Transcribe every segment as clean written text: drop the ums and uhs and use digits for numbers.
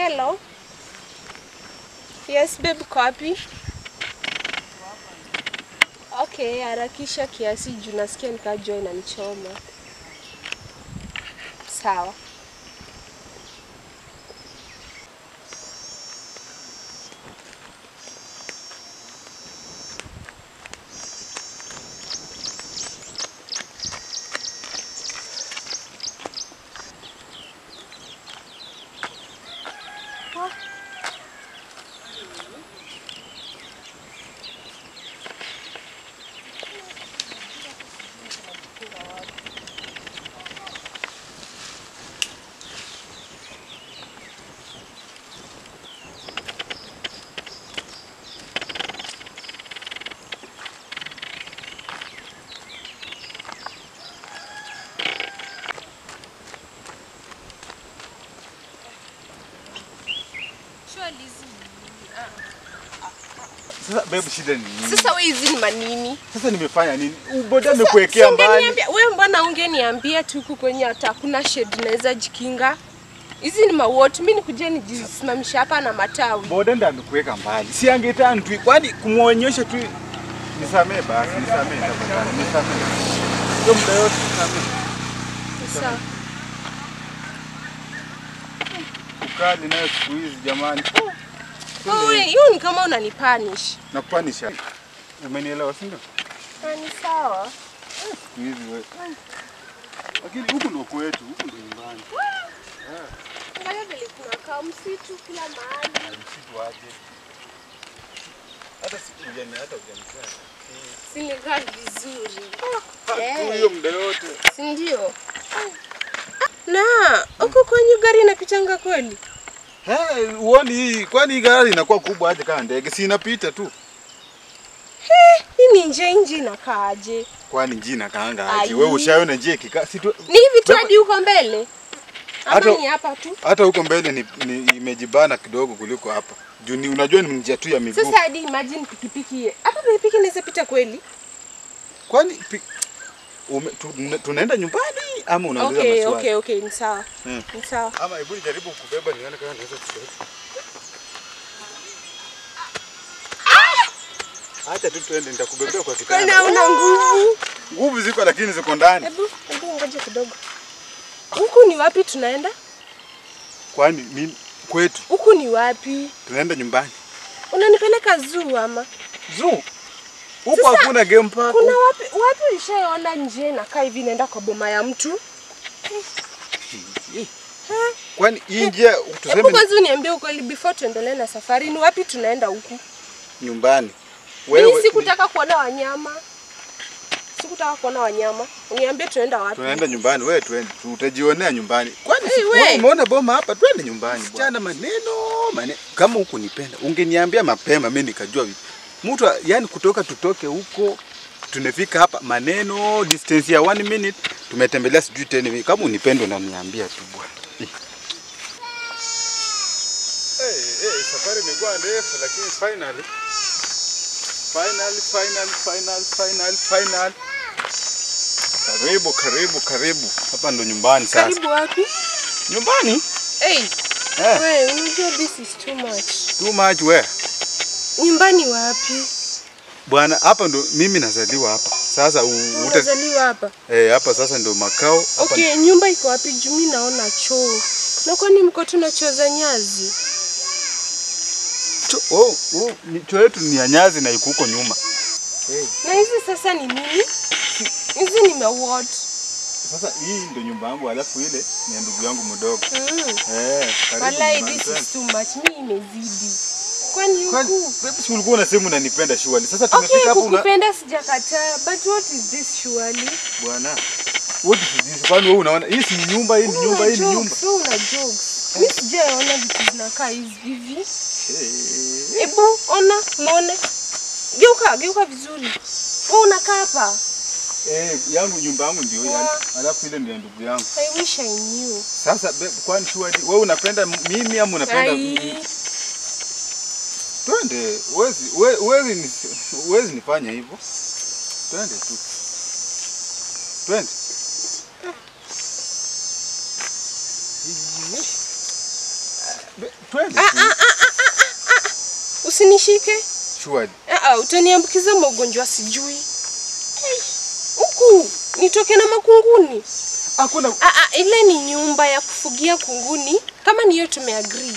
Hello. Yes, babe, copy. Okay, harakisha kiasi juu nasikia nikajoin inanichoma. Sawa. Sasa babe shida ni nini? Sasa wewe hizi ni manini? Sasa nimefanya nini? Boda amekuwekea mbali. Wewe mbona ungeniambia tu huko kwenye hata hakuna shade naweza jikinga? Hizi ni mawot, mimi nikuje nijisimamisha hapa na matawi. Boda ndo amekuweka mbali. Si angetani tu kwani kumuonyesha tu nisamee basi, nisamee tafadhali, nisamee. Ndio muda yote nisamee. Sawa. Ukali nayo siku hizi jamani. Hiyo ni kama unanipunish. Nakupanisha. Umenielewa si ndio? Ni sawa. Siku hizi wewe. Lakini huku ndo kwetu, huku ndo nyumbani. Angalia vile tunakaa msitu kila mahali. Msitu aje. Hata siku hujaniacha. Sinikaa vizuri. Hiyo muda yote. Si ndio? Na, uko kwenye gari inapitanga kweli? Uoni hii, kwani gari inakuwa kubwa aje kama ndege? Si inapita tu. Hii ni nje inakaaje? Kwani njia inakaanga aje? Wewe ushaona njia kika? Si tu. Ni hivi tu hadi huko mbele. Hapa ni hapa tu. Hata huko mbele ni imejibana kidogo kuliko hapa. Juu ni unajua ni njia tu ya miguu. Sasa hadi imagine pikipiki. Hapa pikipiki inaweza pita kweli? Kwani tunaenda nyumbani ama unauliza maswali? Okay, ni sawa. Ni sawa. Ama hebu jaribu kubeba nione kama naweza kubeba. Acha tu tuende nitakubebea kwa kitanda. Kana una nguvu. Nguvu ziko lakini ziko ndani. Hebu ngoja kidogo. Huku ni wapi tunaenda? Kwani mimi kwetu? Huku ni wapi? Tunaenda nyumbani. Unanipeleka zoo ama? Zoo? Huko hakuna game park. Kuna wapi ulishaona nje na kaa hivi naenda kwa boma ya mtu? Kwani hii njia tuseme hebu kwanza uniambie ukweli before tuendelee na safari, ni wapi tunaenda huku? Nyumbani. Mimi sikutaka kuona wanyama. Uniambie tunaenda wapi? Tunaenda nyumbani, wewe twende. Utajionea nyumbani. Kwani wewe umeona boma hapa? Twende nyumbani. Jana maneno. Kama huko nipenda, ungeniambia mapema mimi nikajua vipi. Mtu yani kutoka tutoke huko tunafika hapa maneno distance ya 1 minute tumetembelea sijui 10 minutes. Kama unipenda unaniambia tu bwana. Safari imekuwa ndefu lakini finally. Karibu. Hapa ndo nyumbani sasa. Karibu wapi? Nyumbani? Wewe, unajua this is too much. Too much where? Nyumbani wapi? Bwana, hapa ndo mimi nazaliwa hapa. Sasa unazaliwa hapa? Hapa sasa ndo makao. Okay, nyumba iko wapi? Jumi naona choo. Na kwani mko tuna choo za nyazi? Choo yetu ni ya nyazi na iko huko nyuma. Na hizi sasa ni nini? Hizi ni maward. Sasa hii ndo nyumba yangu alafu ile ni ndugu yangu mdogo. Karibu. Wallahi this is too much. Mimi imezidi. Kwani huku? Wewe si ulikuwa unasema unanipenda surely. Sasa tumefika hapo kukupenda sijakataa. But what is this surely? Bwana. What is this? Kwani wewe unaona hii si nyumba, hii ni nyumba, hii ni nyumba. Sio una jokes. Mimi sijaona vitu zinakaa hivi. Ebu ona, muone. Geuka vizuri. Wewe unakaa hapa? Yangu nyumba yangu ndio yani. Alafu ile ndio ndugu yangu. I wish I knew. Sasa kwani surely wewe unapenda mimi ama unapenda Twende, uwezi nifanya hivyo. Twende tu. Twende. Twende. Usinishike. Sure. Utaniambukiza magonjwa sijui. Huku nitoke na makunguni. Hakuna. Ile ni nyumba ya kufugia kunguni. Kama ni hiyo tumeagree.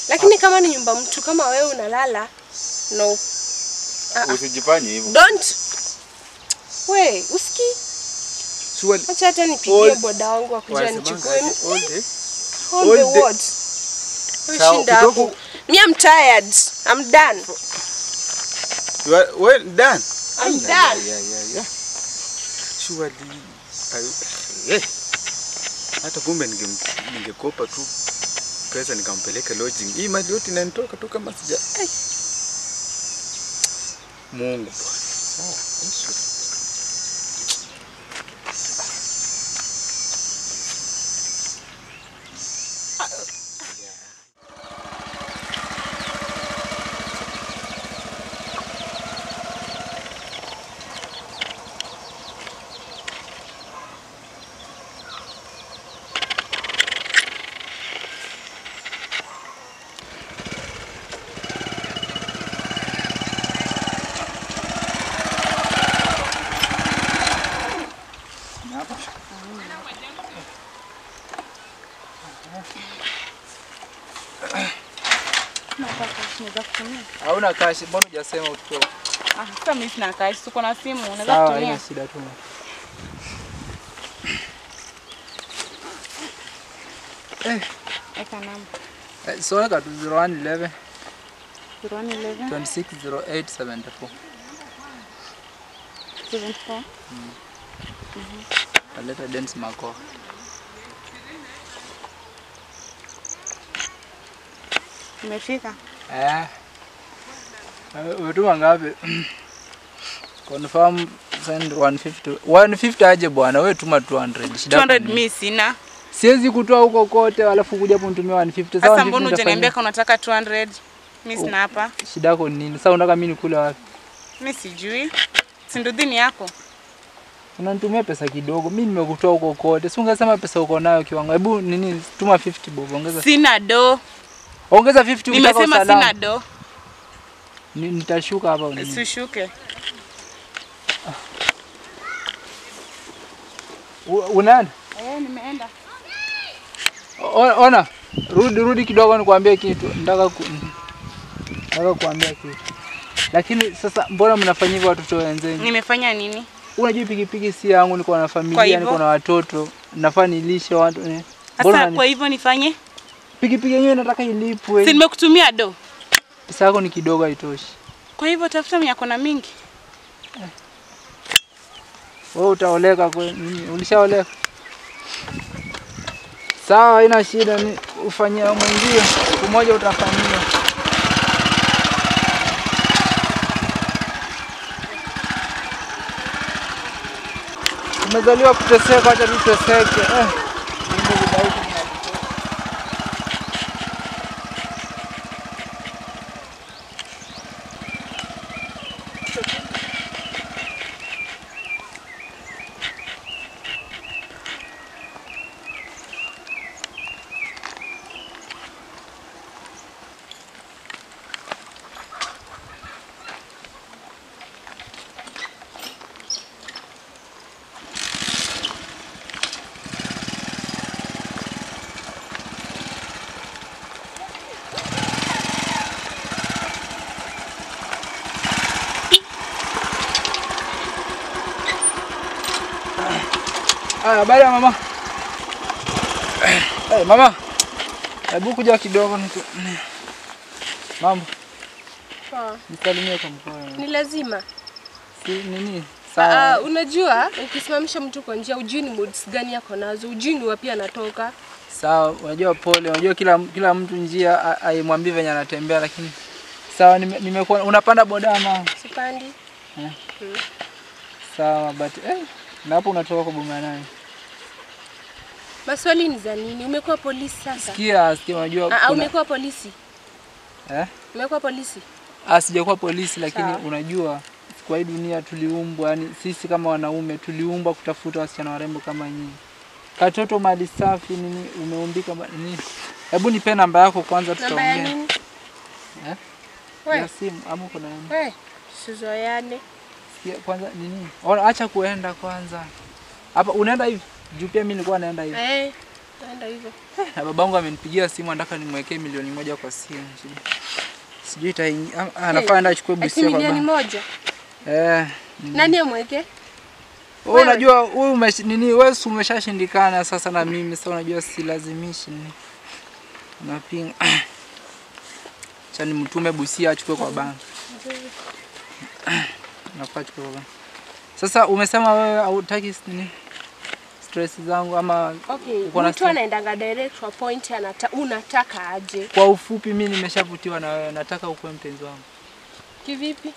Lakini kama ni nyumba mtu kama wewe unalala, no. Usijifanye hivyo. Don't. We, usiki. Sure. Acha hata nipigie boda wangu akuja nichukue. All the what? Shinda hapo. Me, I'm tired. I'm done. You are well done. I'm done. Yeah. Sure. Hata kumbe ningekopa tu pesa nikampeleka lodging. Hii mali yote inanitoka tu kama sija. Mungu Bwana. Sawa. Yesu. Hauna cash, mbona hujasema utoe? Sasa mimi sina cash, uko na simu, unaweza kutumia. kutumia. Sawa, shida tu. Eka namba. So weka tu 0111 0111 260874. 74. Aleta Dennis Mako. Umefika? Utuma ngapi? Confirm send 150. 150 aje bwana, wewe tuma 200. Shida 200 mimi sina. Siwezi kutoa huko kote alafu kuja kunitumia 150. Sasa mbona unaniambia kama unataka 200? Mimi sina hapa. Shida yako nini? Sasa unataka mimi nikule wapi? Mimi sijui. Si ndo dini yako. Unanitumia pesa kidogo. Mimi nimekutoa huko kote. Si ungesema pesa uko nayo kiwango. Hebu nini tuma 50 bob ongeza. Sina do. Ongeza 50 utaka usalama. Nimesema sina do. Nitashuka hapa unini. Usishuke. Unaenda? Nimeenda. Ona, rudi kidogo nikwambie kitu. Nataka kuambia kitu. Lakini sasa mbona mnafanya hivyo watoto wenzenu? Nimefanya nini? Unajua pikipiki si yangu, niko na familia, niko na watoto, nafaa nilishe watu. Sasa kwa hivyo nifanye? Pikipiki yenyewe nataka ilipwe. Si nimekutumia do. Pesa yako ni kidogo haitoshi. Kwa hivyo tafuta mwenye akona mingi. Wewe utaoleka kwani? Ulishaoleka? Sawa, haina shida, ni ufanyia mwingine. Siku moja utafanyia. Umezaliwa kuteseka, acha tuteseke. Habari ya mama. Mama. Hebu kuja kidogo mambo. Poa. Nisalimie kwa mkono. Ni lazima. Si nini? Sawa. Unajua ukisimamisha mtu kwa njia ujui ni moods gani yako nazo, ujui ni wapi anatoka. Sawa, unajua pole, unajua kila mtu njia aimwambie venye anatembea, lakini sawa, nimekuwa unapanda boda ama? Sipandi. Sawa, but na hapo unatoka kwa boma nani? Maswali ni za nini? Umekuwa polisi sasa? Sikia, unajua umekuwa polisi? Umekuwa polisi? Sijakuwa polisi, lakini unajua kwa hii dunia tuliumbwa, yani sisi kama wanaume tuliumbwa kutafuta wasichana warembo kama nyinyi. Katoto mali safi nini umeumbika nini? Hebu nipe namba yako kwanza Namba ya tutaongea. nini? Eh? Wewe. Ya simu ama kuna nini? Wewe. Sizoeane. Sikia kwanza nini? Acha kuenda kwanza. Hapa unaenda hivi? Juu pia mimi nilikuwa naenda hivi. Naenda hivyo. Na babangu amenipigia simu anataka nimwekee milioni 1 kwa simu. Sijui anafaa aenda achukue busi kwa milioni 1? Nani amweke? Wewe unajua wewe nini wewe umeshashindikana sasa na mimi sasa unajua silazimishi nini. Unapinga. Chani mtume busia achukue kwa banki. Nafaa achukue kwa banki. Sasa umesema wewe hautaki nini? Stress zangu ama mtu anaendanga direct to point unataka aje? Kwa ufupi mimi nimeshavutiwa na wewe, nataka ukuwe mpenzi wangu. Kivipi?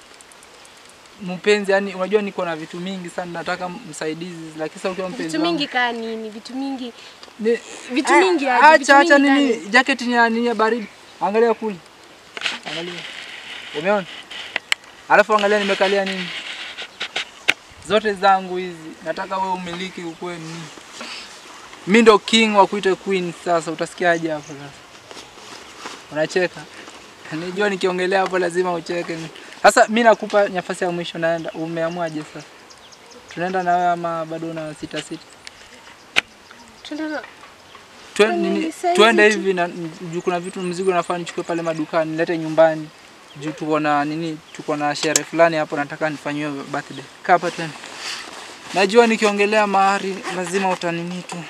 Mpenzi yani unajua niko na vitu mingi sana nataka msaidizi lakini sasa ukiwa mpenzi wangu. Vitu mingi kaa nini? Vitu mingi. Vitu mingi aje? Acha nini? Jacket ni ya baridi. Angalia kule. Angalia. Umeona? Alafu angalia nimekalia nini? Zote zangu hizi nataka wewe umiliki ukwe nini? Mimi ndo king wa kuita queen sasa utasikiaje hapo sasa? Unacheka? Nijua nikiongelea hapo lazima ucheke. Sasa mimi nakupa nafasi ya mwisho naenda. Umeamuaje sasa? Tunaenda na wewe ama bado una sita? Tuende hivi na juu kuna vitu mzigo nafaa nichukue pale madukani nilete nyumbani. Juu tuko na sherehe fulani hapo nataka nifanyiwe birthday. Kaa hapa tena. Najua nikiongelea mahari lazima utanini tu.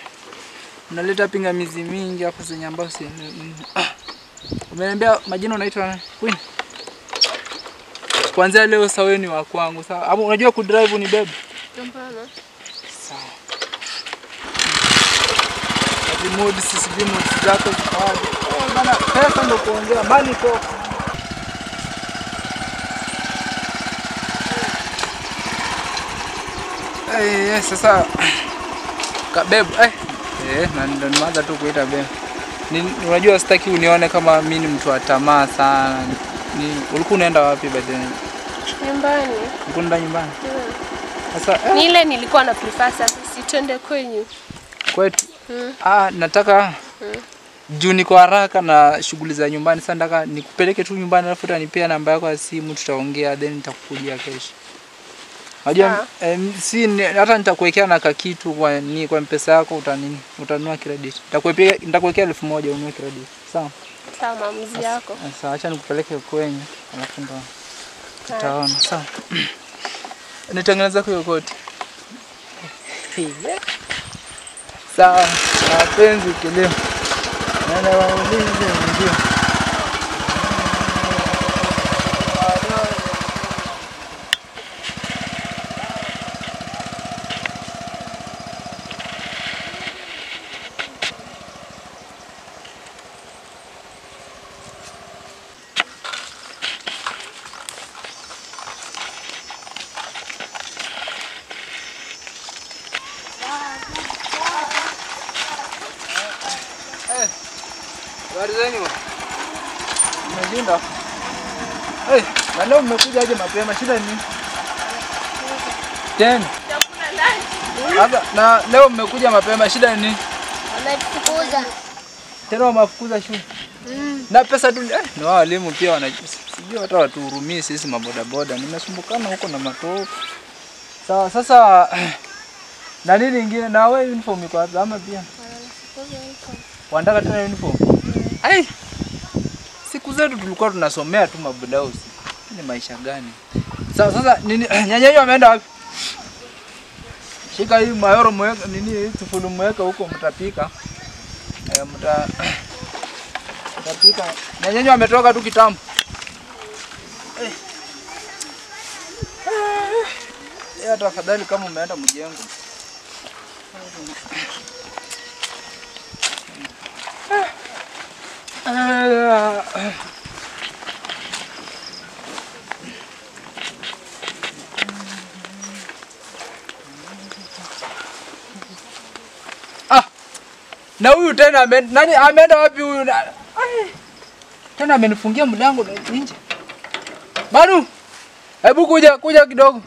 Unaleta pingamizi mingi hapo zenye ambazo si. Umeniambia majina unaitwa nani? Queen. Kwanza leo sawa ni wa kwangu. Sawa. Hapo unajua ku drive ni bebe? Hapana. Sawa. Mood sisi mood zako zikawaje? Maana pesa ndio kuongea mali kwa sasa kabeb na ndio nimeanza tu kuita bebe. Unajua sitaki unione kama mimi ni mtu wa tamaa sana. Ulikuwa unaenda wapi baadaye? Nyumbani. Unaenda nyumbani? Sasa ni ile nilikuwa na prefer sasa sitende kwenyu. Kwetu. Nataka juu niko haraka na shughuli za nyumbani sasa nataka nikupeleke tu nyumbani alafu utanipea namba yako ya simu tutaongea then nitakukujia kesho. Unajua hata nitakuwekea na kakitu kwa M-Pesa yako utanunua credit. Nitakuwekea 1000 ununue credit. Sawa? Sawa maamuzi yako. Sasa acha nikupeleke kwenye alafu ndo utaona. Sawa. Nitengeneza kwa koti. Sawa, mapenzi kilio. Nenda waulize ndio. Warizeni. Umejinda? Na leo mmekuja aje mapema? Shida ni nini? Tena. Chakula lunch. Sasa na leo mmekuja mapema shida ni nini? Wamefukuza. Tena wamefukuza shule. Na pesa tu na walimu pia sijui hata watuhurumie sisi maboda boda. Nimesumbukana huko na matoko. Sawa sasa na nini nyingine na wewe uniform iko wapi ama pia? Wanataka tena uniform? Siku zetu tulikuwa tunasomea tu mabudausi. Ni maisha gani? Sasa nini nyanyanyo ameenda wapi? Shika hii mayoro mweka nini tufulu mweka huko mtapika. Mtapika. Nyanyanyo ametoka tu kitambo. Tafadhali kama umeenda mjengo. Na huyu tena nani ameenda wapi huyu? Tena amenifungia mlango nje. Banu, hebu kuja kidogo.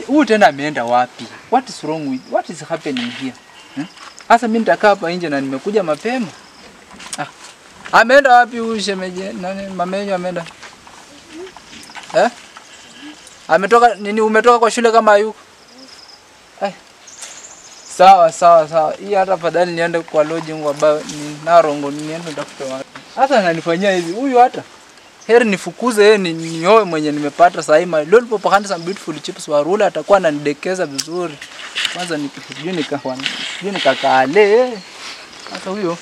Huyu tena ameenda wapi? What is wrong with? What is happening here? Sasa mimi nitakaa hapa nje na nimekuja mapema. Ameenda wapi huyu shemeji? Nani mama yenu ameenda? Ametoka nini? Umetoka kwa shule kama hayuko? Sawa. Hii hata fadhali niende kwa lodging ambayo ni Narongo, niende nitafute watu. Hata ananifanyia hivi. Huyu hata heri nifukuze yeye nioe mwenye nimepata sasa hivi. Lollipop handsome beautiful chips warula atakuwa ananidekeza vizuri. Kwanza nikijui nikakaale. Sasa huyo